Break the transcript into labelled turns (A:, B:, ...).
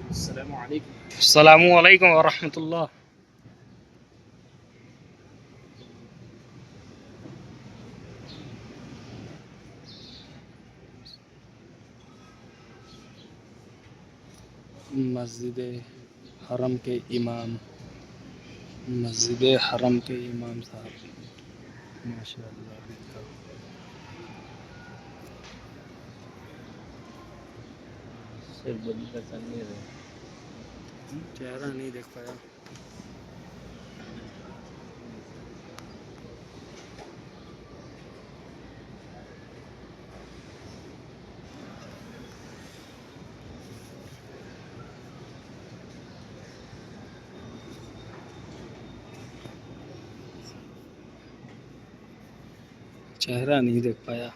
A: আসসালামু আলাইকুম ওয়া রাহমাতুল্লাহ। मस्जिद हरम के इमाम, मस्जिद हरम के इमाम साहब माशाअल्लाह देखा। चेहरा नहीं देख पाया। चेहरा नहीं देख पाया।